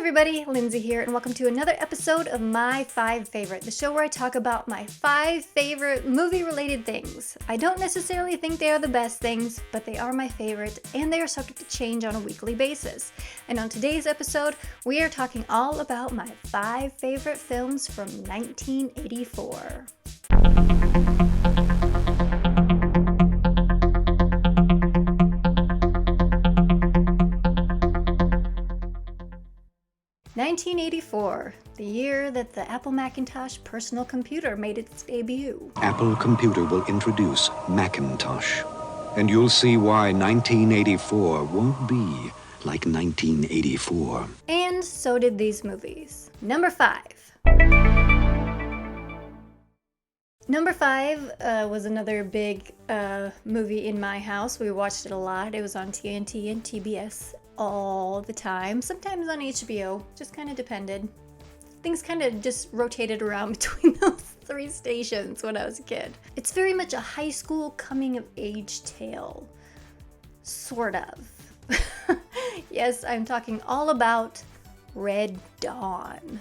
everybody, Lindsay here, and welcome to another episode of My 5 Favorite, the show where I talk about my 5 favorite movie-related things. I don't necessarily think they are the best things, but they are my favorite, and they are subject to change on a weekly basis. And on today's episode, we are talking all about my 5 favorite films from 1984. 1984, the year that the Apple Macintosh personal computer made its debut. Apple Computer will introduce Macintosh, and you'll see why 1984 won't be like 1984. And so did these movies. Number 5. Number 5 was another big movie in my house. We watched it a lot. It was on TNT and TBS all the time, sometimes on HBO, just kind of depended. Things kind of just rotated around between those 3 stations when I was a kid. It's very much a high school coming of age tale, sort of. Yes, I'm talking all about Red Dawn.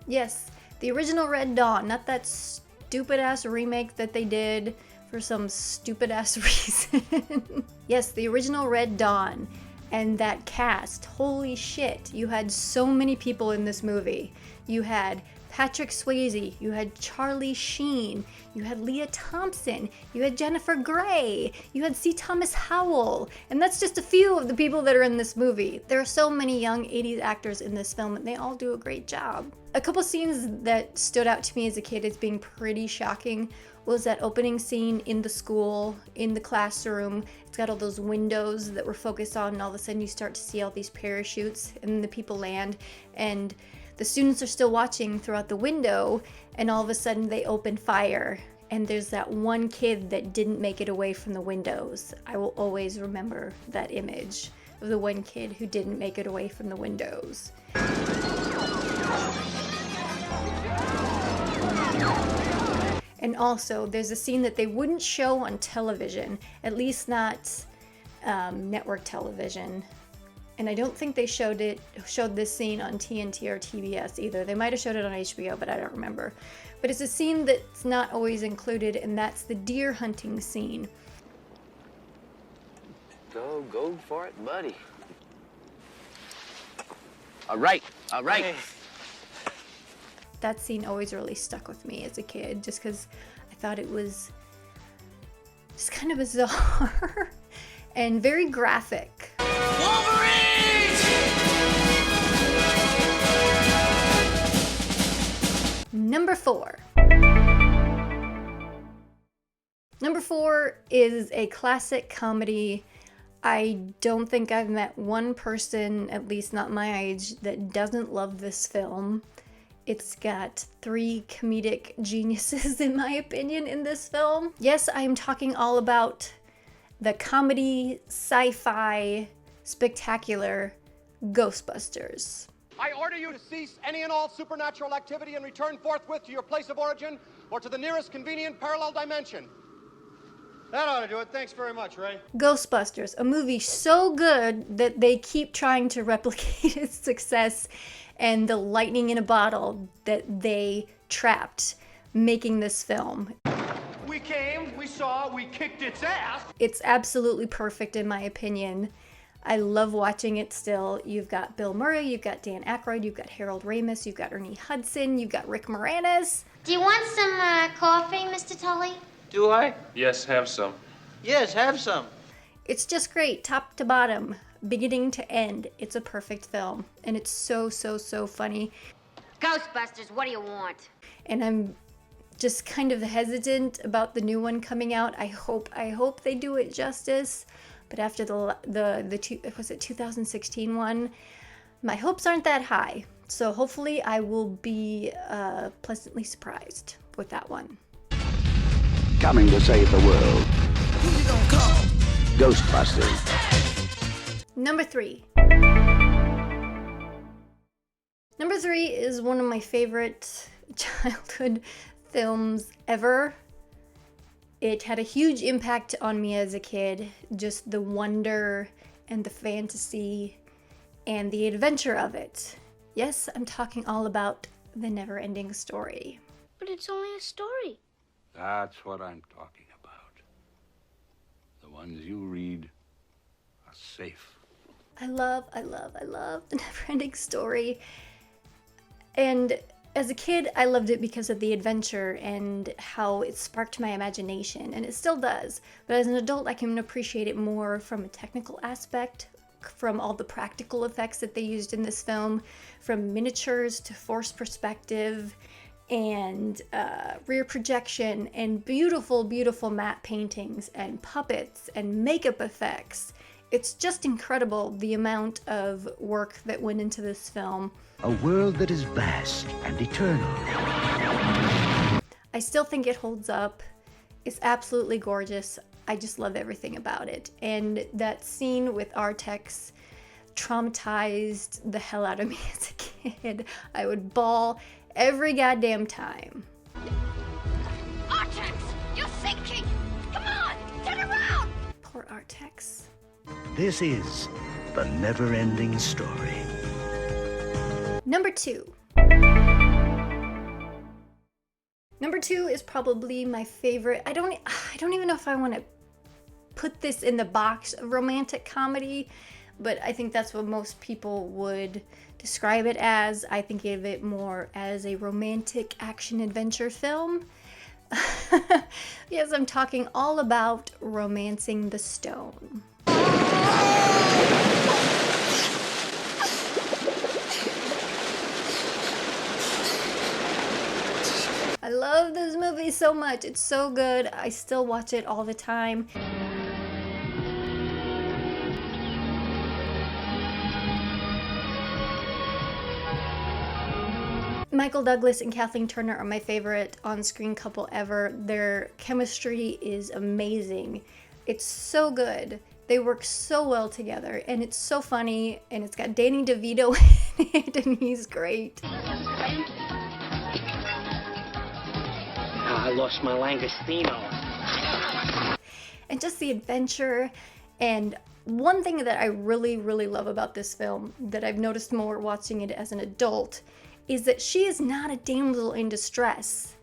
Yes, the original Red Dawn, not that stupid ass remake that they did for some stupid ass reason. Yes, the original Red Dawn, and that cast, holy shit, you had so many people in this movie. You had Patrick Swayze, you had Charlie Sheen, you had Leah Thompson, you had Jennifer Grey, you had C. Thomas Howell, and that's just a few of the people that are in this movie. There are so many young 80s actors in this film, and they all do a great job. A couple scenes that stood out to me as a kid as being pretty shocking was that opening scene in the school, in the classroom. It's got all those windows that were focused on, and all of a sudden you start to see all these parachutes, and then the people land, and the students are still watching throughout the window, and all of a sudden they open fire, and there's that one kid that didn't make it away from the windows. I will always remember that image of the one kid who didn't make it away from the windows. And also, there's a scene that they wouldn't show on television, at least not network television. And I don't think they showed this scene on TNT or TBS either. They might have showed it on HBO, but I don't remember. But it's a scene that's not always included, and that's the deer hunting scene. Go for it, buddy. All right. Hey. That scene always really stuck with me as a kid, just because I thought it was just kind of bizarre and very graphic. Wolverines! Number 4. Number 4 is a classic comedy. I don't think I've met one person, at least not my age, that doesn't love this film. It's got 3 comedic geniuses, in my opinion, in this film. Yes, I am talking all about the comedy, sci-fi, spectacular Ghostbusters. I order you to cease any and all supernatural activity and return forthwith to your place of origin or to the nearest convenient parallel dimension. That ought to do it. Thanks very much, Ray. Ghostbusters, a movie so good that they keep trying to replicate its success and the lightning in a bottle that they trapped making this film. We came, we saw, we kicked its ass. It's absolutely perfect in my opinion. I love watching it still. You've got Bill Murray, you've got Dan Aykroyd, you've got Harold Ramis, you've got Ernie Hudson, you've got Rick Moranis. Do you want some coffee, Mr. Tully? Do I? Yes, have some. Yes, have some. It's just great, top to bottom, beginning to end. It's a perfect film, and it's so funny. Ghostbusters, what do you want? And I'm just kind of hesitant about the new one coming out. I hope they do it justice. But after the 2016 one, my hopes aren't that high. So hopefully I will be pleasantly surprised with that one. Coming to save the world. Who you gonna call? Ghostbusters. Number 3. Number 3 is one of my favorite childhood films ever. It had a huge impact on me as a kid, just the wonder and the fantasy and the adventure of it. Yes, I'm talking all about The Never-Ending Story. But it's only a story. That's what I'm talking about. The ones you read are safe. I love The Never-Ending Story. And as a kid, I loved it because of the adventure and how it sparked my imagination, and it still does. But as an adult, I can appreciate it more from a technical aspect, from all the practical effects that they used in this film, from miniatures to forced perspective and rear projection and beautiful, beautiful matte paintings and puppets and makeup effects. It's just incredible the amount of work that went into this film. A world that is vast and eternal. I still think it holds up. It's absolutely gorgeous. I just love everything about it. And that scene with Artex traumatized the hell out of me as a kid. I would bawl every goddamn time. Artex, you're sinking! Come on, get around! Poor Artex. This is The Never-Ending Story. Number 2. Number 2 is probably my favorite. I don't even know if I want to put this in the box of romantic comedy, but I think that's what most people would describe it as. I think of it more as a romantic action adventure film. Yes, I'm talking all about Romancing the Stone. I love this movie so much. It's so good. I still watch it all the time. Michael Douglas and Kathleen Turner are my favorite on-screen couple ever. Their chemistry is amazing. It's so good. They work so well together, and it's so funny, and it's got Danny DeVito in it, and he's great. I lost my Langostino. And just the adventure. And one thing that I really, really love about this film that I've noticed more watching it as an adult is that she is not a damsel in distress.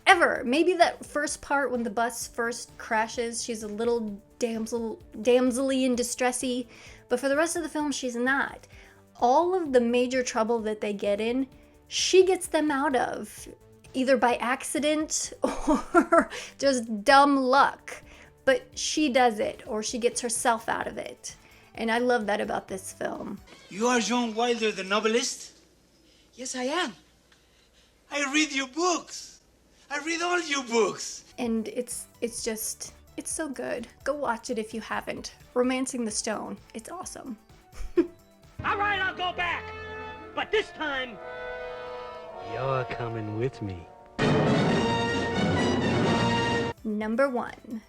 Ever. Maybe that first part when the bus first crashes, she's a little damsel-y in distressy, but for the rest of the film, she's not. All of the major trouble that they get in, she gets them out of, either by accident or just dumb luck. But she does it, or she gets herself out of it. And I love that about this film. You are John Wilder, the novelist? Yes, I am. I read your books. I read all your books. And it's so good. Go watch it if you haven't. Romancing the Stone. It's awesome. All right, I'll go back. But this time, you're coming with me. Number 1.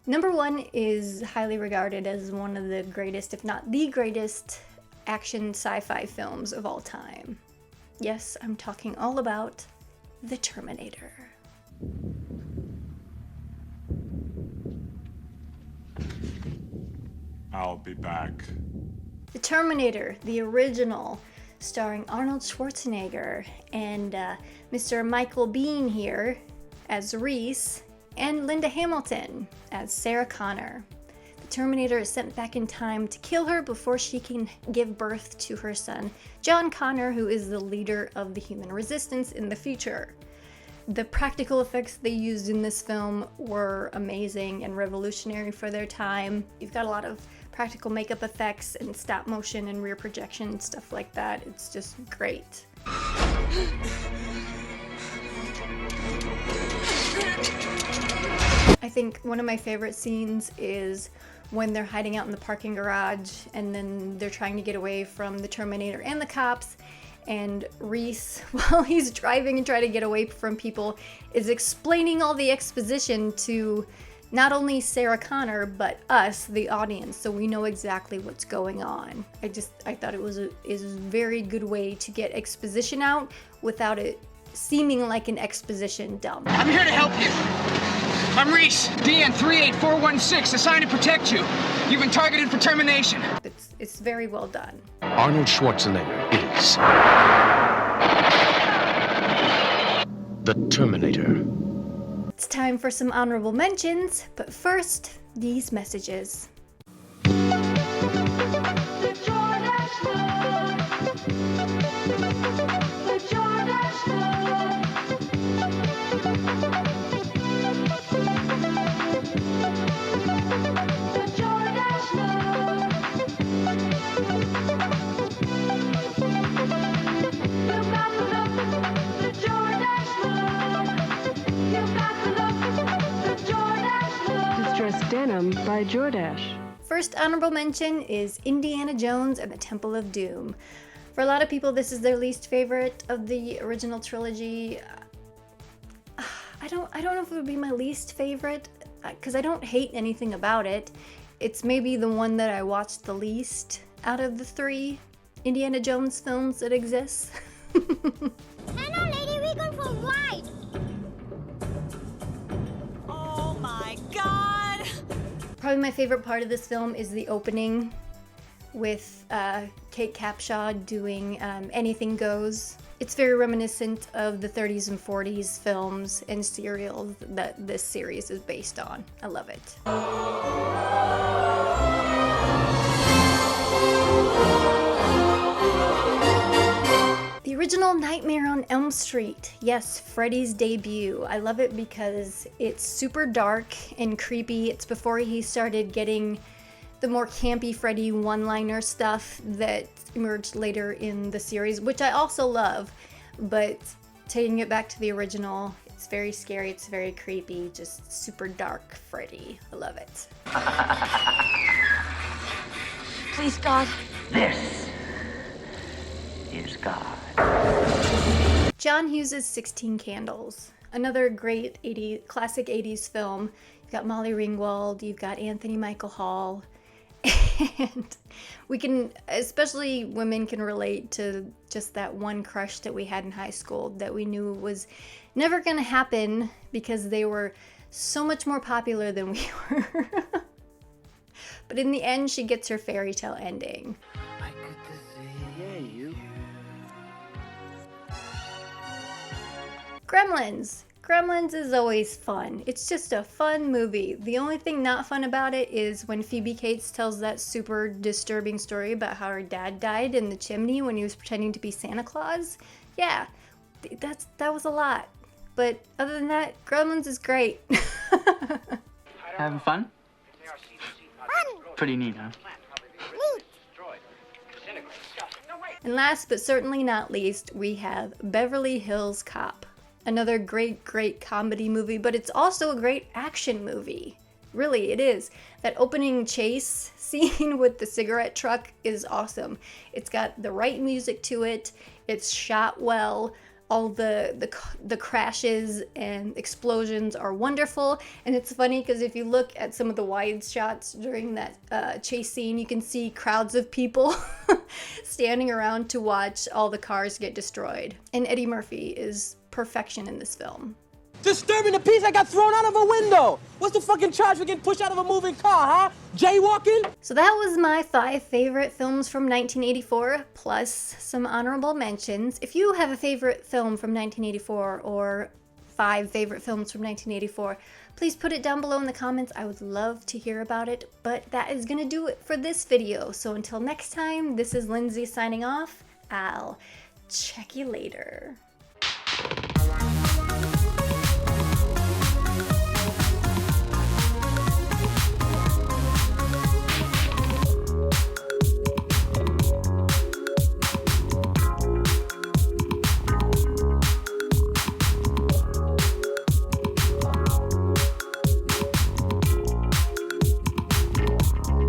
Number 1 is highly regarded as one of the greatest, if not the greatest, action sci-fi films of all time. Yes, I'm talking all about The Terminator. I'll be back. The Terminator, the original, starring Arnold Schwarzenegger and Mr. Michael Biehn here as Reese, and Linda Hamilton as Sarah Connor. The Terminator is sent back in time to kill her before she can give birth to her son, John Connor, who is the leader of the human resistance in the future. The practical effects they used in this film were amazing and revolutionary for their time. You've got a lot of practical makeup effects and stop motion and rear projection and stuff like that. It's just great. I think one of my favorite scenes is when they're hiding out in the parking garage and then they're trying to get away from the Terminator and the cops, and Reese, while he's driving and trying to get away from people, is explaining all the exposition to not only Sarah Connor, but us, the audience, so we know exactly what's going on. I thought it was a very good way to get exposition out without it seeming like an exposition dump. I'm here to help you. I'm Reese, DN 38416, assigned to protect you. You've been targeted for termination. It's very well done. Arnold Schwarzenegger is the Terminator. It's time for some honorable mentions, but first, these messages. Denim by Jordache. First honorable mention is Indiana Jones and the Temple of Doom. For a lot of people, this is their least favorite of the original trilogy. I don't know if it would be my least favorite, because I don't hate anything about it. It's maybe the one that I watched the least out of the 3 Indiana Jones films that exist. Hello, lady, we're going for a ride. Oh my god! Probably my favorite part of this film is the opening with Kate Capshaw doing Anything Goes. It's very reminiscent of the 30s and 40s films and serials that this series is based on. I love it. The original Nightmare on Elm Street. Yes, Freddy's debut. I love it because it's super dark and creepy. It's before he started getting the more campy Freddy one-liner stuff that emerged later in the series, which I also love, but taking it back to the original, it's very scary, it's very creepy, just super dark Freddy. I love it. Please, God. This is God. John Hughes' 16 Candles. Another great classic 80s film. You've got Molly Ringwald, you've got Anthony Michael Hall, and we can, especially women, can relate to just that one crush that we had in high school that we knew was never gonna happen because they were so much more popular than we were. But in the end, she gets her fairy tale ending. Gremlins. Gremlins is always fun. It's just a fun movie. The only thing not fun about it is when Phoebe Cates tells that super disturbing story about how her dad died in the chimney when he was pretending to be Santa Claus. Yeah, that was a lot. But other than that, Gremlins is great. Having fun? Pretty neat, huh? And last but certainly not least, we have Beverly Hills Cop. Another great comedy movie, but it's also a great action movie. Really, it is. That opening chase scene with the cigarette truck is awesome. It's got the right music to it. It's shot well. All the crashes and explosions are wonderful. And it's funny because if you look at some of the wide shots during that chase scene, you can see crowds of people standing around to watch all the cars get destroyed. And Eddie Murphy is perfection in this film. Disturbing the peace, I got thrown out of a window. What's the fucking charge for getting pushed out of a moving car, huh? Jaywalking? So that was my 5 favorite films from 1984, plus some honorable mentions. If you have a favorite film from 1984 or 5 favorite films from 1984, please put it down below in the comments. I would love to hear about it. But that is gonna do it for this video. So until next time, this is Lindsay signing off. I'll check you later.